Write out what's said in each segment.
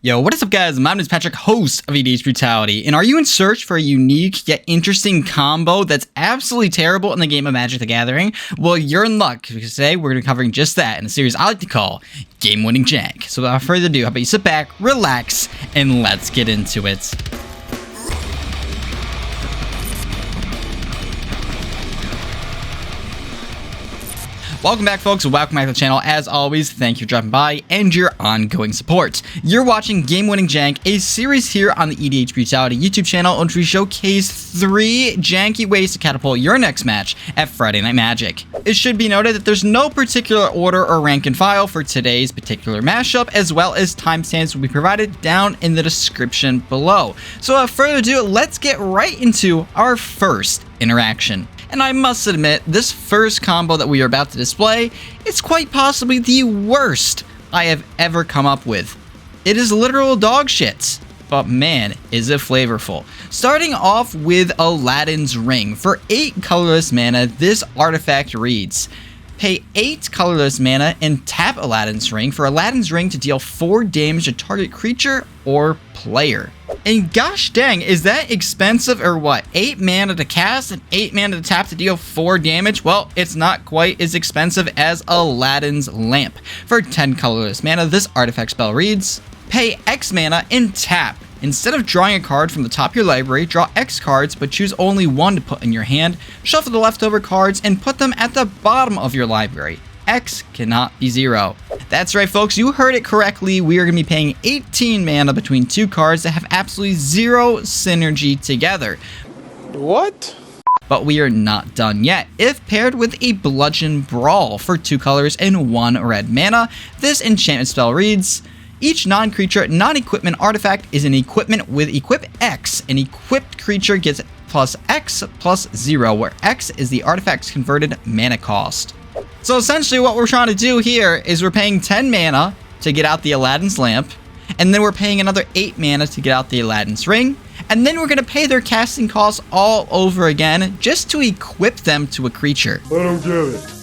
Yo, what is up guys? My name is Patrick, host of EDH Brutality, and are you in search for a unique yet interesting combo that's absolutely terrible in the game of Magic the Gathering? Well, you're in luck, because today we're going to be covering just that in a series I like to call Game-Winning Jank. So without further ado, how about you sit back, relax, and let's get into it. Welcome back, folks, and welcome back to the channel. As always, thank you for dropping by and your ongoing support. You're watching Game-Winning Jank, a series here on the EDH Brutality YouTube channel, in which we showcase 3 janky ways to catapult your next match at Friday Night Magic. It should be noted that there's no particular order or rank and file for today's particular mashup, as well as timestamps will be provided down in the description below. So without further ado, let's get right into our first interaction. And I must admit, this first combo that we are about to display is quite possibly the worst I have ever come up with. It is literal dog shit, but man, is it flavorful. Starting off with Aladdin's Ring. For 8 colorless mana, this artifact reads: pay 8 colorless mana and tap Aladdin's Ring for Aladdin's Ring to deal 4 damage to target creature or player. And gosh dang, is that expensive or what? 8 mana to cast and 8 mana to tap to deal 4 damage? Well, it's not quite as expensive as Aladdin's Lamp. For 10 colorless mana, this artifact spell reads: pay X mana and tap. Instead of drawing a card from the top of your library, draw X cards, but choose only 1 to put in your hand. Shuffle the leftover cards and put them at the bottom of your library. X cannot be 0. That's right, folks, you heard it correctly. We are going to be paying 18 mana between 2 cards that have absolutely 0 synergy together. What? But we are not done yet. If paired with a Bludgeon Brawl for 2 colors and 1 red mana, this enchantment spell reads: each non-creature, non-equipment artifact is an equipment with equip X. An equipped creature gets plus X plus 0, where X is the artifact's converted mana cost. So essentially what we're trying to do here is we're paying 10 mana to get out the Aladdin's Lamp, and then we're paying another 8 mana to get out the Aladdin's Ring, and then we're going to pay their casting costs all over again just to equip them to a creature. I don't get it.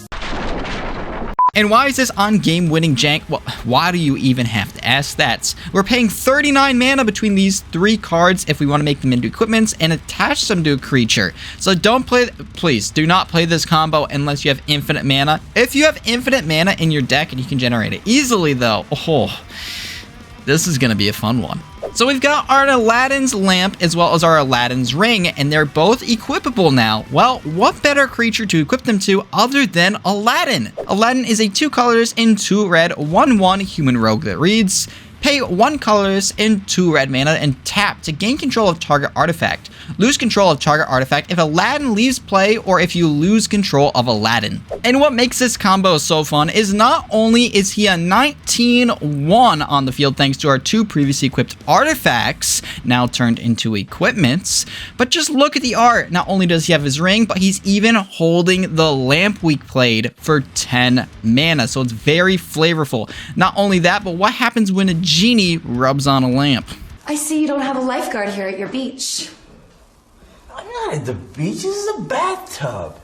And why is this on Game-Winning Jank? Well, why do you even have to ask that? We're paying 39 mana between these 3 cards if we want to make them into equipments and attach them to a creature. So please do not play this combo unless you have infinite mana. If you have infinite mana in your deck and you can generate it easily though, this is going to be a fun one. So we've got our Aladdin's Lamp as well as our Aladdin's Ring, and they're both equipable now. Well, what better creature to equip them to other than Aladdin? Aladdin is a 2 colors and 2 red 1/1 human rogue that reads: pay 1 colorless and 2 red mana and tap to gain control of target artifact. Lose control of target artifact if Aladdin leaves play or if you lose control of Aladdin. And what makes this combo so fun is not only is he a 19/1 on the field thanks to our 2 previously equipped artifacts now turned into equipments, but just look at the art. Not only does he have his ring, but he's even holding the lamp we played for 10 mana. So it's very flavorful. Not only that, but what happens when a genie rubs on a lamp? I see you don't have a lifeguard here at your beach. I'm not at the beach, this is a bathtub.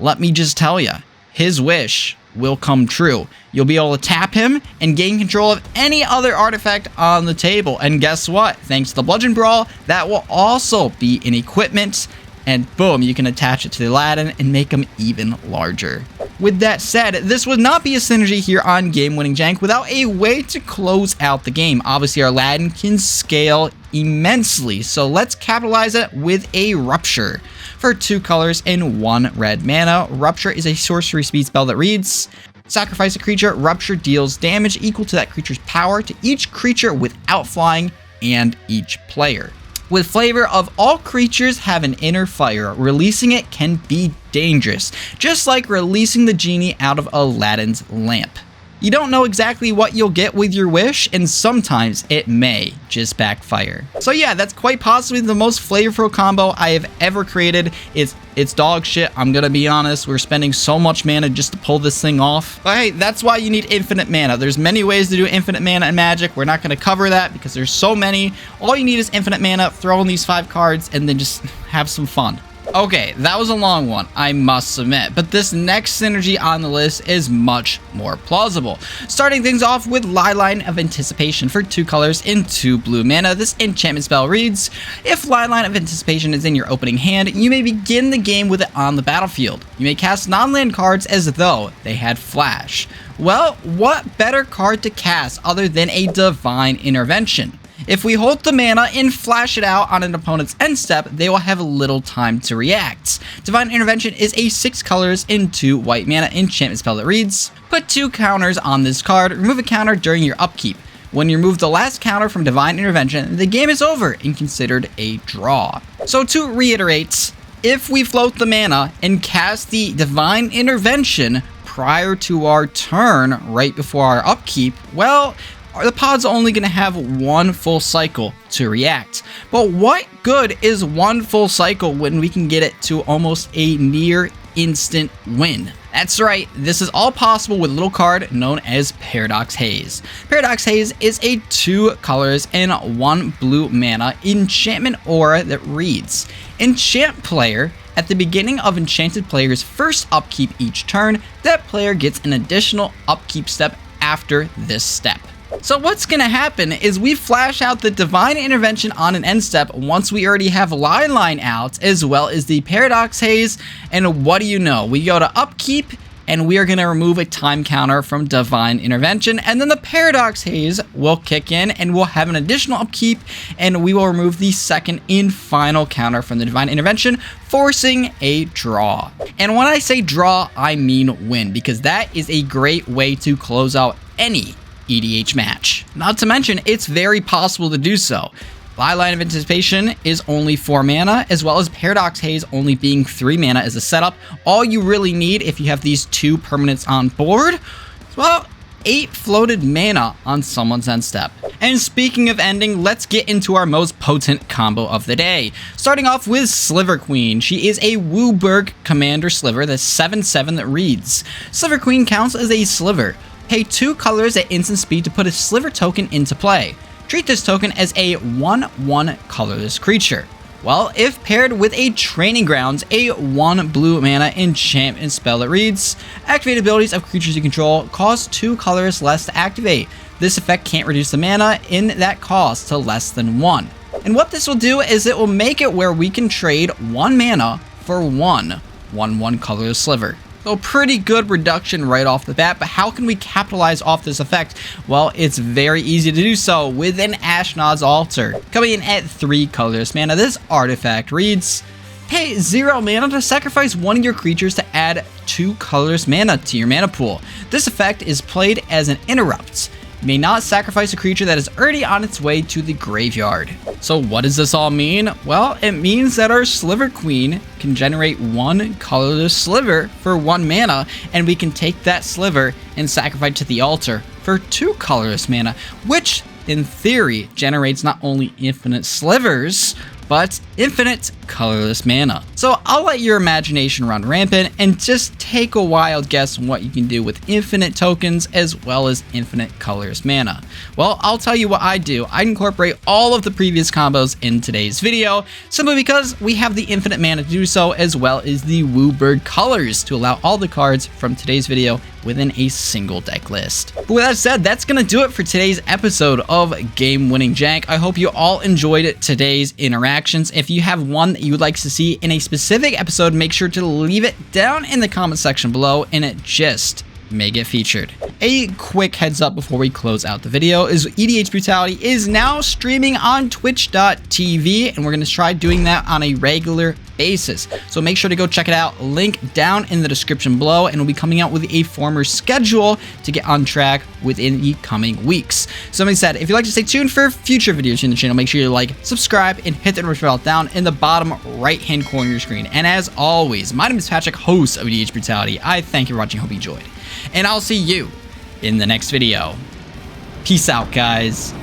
Let me just tell you, his wish will come true. You'll be able to tap him and gain control of any other artifact on the table. And guess what? Thanks to the Bludgeon Brawl, that will also be an equipment. And boom, you can attach it to the Aladdin and make him even larger. With that said, this would not be a synergy here on Game-Winning Jank without a way to close out the game. Obviously, our Aladdin can scale immensely, so let's capitalize it with a Rupture. For 2 colors and 1 red mana, Rupture is a sorcery speed spell that reads: sacrifice a creature, Rupture deals damage equal to that creature's power to each creature without flying and each player. With flavor of all creatures have an inner fire, releasing it can be dangerous, just like releasing the genie out of Aladdin's Lamp. You don't know exactly what you'll get with your wish, and sometimes it may just backfire. So yeah, that's quite possibly the most flavorful combo I have ever created. It's dog shit, I'm gonna be honest. We're spending so much mana just to pull this thing off. But hey, that's why you need infinite mana. There's many ways to do infinite mana in Magic. We're not gonna cover that because there's so many. All you need is infinite mana, throw in these 5 cards, and then just have some fun. Okay, that was a long one, I must admit, but this next synergy on the list is much more plausible. Starting things off with Lifeline of Anticipation for 2 colors and 2 blue mana. This enchantment spell reads, if Lifeline of Anticipation is in your opening hand, you may begin the game with it on the battlefield. You may cast non-land cards as though they had flash. Well, what better card to cast other than a Divine Intervention? If we hold the mana and flash it out on an opponent's end step, they will have little time to react. Divine Intervention is a 6 colors and 2 white mana enchantment spell that reads, put 2 counters on this card, remove a counter during your upkeep. When you remove the last counter from Divine Intervention, the game is over and considered a draw. So to reiterate, if we float the mana and cast the Divine Intervention prior to our turn, right before our upkeep, well, the pod's only going to have 1 full cycle to react. But what good is 1 full cycle when we can get it to almost a near instant win? That's right, this is all possible with a little card known as Paradox Haze. Paradox Haze is a 2 colors and 1 blue mana enchantment aura that reads, enchant player. At the beginning of enchanted player's first upkeep each turn, that player gets an additional upkeep step after this step. So what's going to happen is we flash out the Divine Intervention on an end step once we already have Lifeline out, as well as the Paradox Haze, and what do you know? We go to upkeep, and we are going to remove a time counter from Divine Intervention, and then the Paradox Haze will kick in, and we'll have an additional upkeep, and we will remove the second and final counter from the Divine Intervention, forcing a draw. And when I say draw, I mean win, because that is a great way to close out any EDH match. Not to mention, it's very possible to do so. Lifeline of Anticipation is only 4 mana, as well as Paradox Haze only being 3 mana as a setup. All you really need if you have these 2 permanents on board, well, 8 floated mana on someone's end step. And speaking of ending, let's get into our most potent combo of the day. Starting off with Sliver Queen. She is a Wooburg Commander Sliver that's 7/7 that reads, Sliver Queen counts as a Sliver. Pay 2 colors at instant speed to put a Sliver token into play. Treat this token as a 1/1 colorless creature. Well, if paired with a Training Grounds, a 1 blue mana enchantment spell that reads, activate abilities of creatures you control cost 2 colors less to activate. This effect can't reduce the mana in that cost to less than 1. And what this will do is it will make it where we can trade 1 mana for 1/1 colorless Sliver. So pretty good reduction right off the bat, but how can we capitalize off this effect? Well, it's very easy to do so with an Ashnod's Altar. Coming in at 3 colorless mana, this artifact reads, pay 0 mana to sacrifice 1 of your creatures to add 2 colorless mana to your mana pool. This effect is played as an interrupt. You may not sacrifice a creature that is already on its way to the graveyard. So what does this all mean? Well, it means that our Sliver Queen can generate 1 colorless Sliver for 1 mana, and we can take that Sliver and sacrifice to the altar for 2 colorless mana, which in theory generates not only infinite slivers, but infinite colorless mana. So I'll let your imagination run rampant and just take a wild guess on what you can do with infinite tokens as well as infinite colorless mana. Well, I'll tell you what I do. I incorporate all of the previous combos in today's video, simply because we have the infinite mana to do so, as well as the Wooburg colors to allow all the cards from today's video within a single deck list. But with that said, that's gonna do it for today's episode of Game Winning Jank. I hope you all enjoyed today's interactions. If you have one that you would like to see in a specific episode, make sure to leave it down in the comment section below, and it just may get featured. A quick heads up before we close out the video is EDH Brutality is now streaming on twitch.tv, and we're going to try doing that on a regular basis. So make sure to go check it out. Link down in the description below, and we'll be coming out with a former schedule to get on track within the coming weeks. Somebody said, if you'd like to stay tuned for future videos in the channel, make sure you like, subscribe, and hit the notification bell down in the bottom right-hand corner of your screen. And as always, my name is Patrick, host of EDH Brutality. I thank you for watching. Hope you enjoyed. And I'll see you in the next video. Peace out, guys.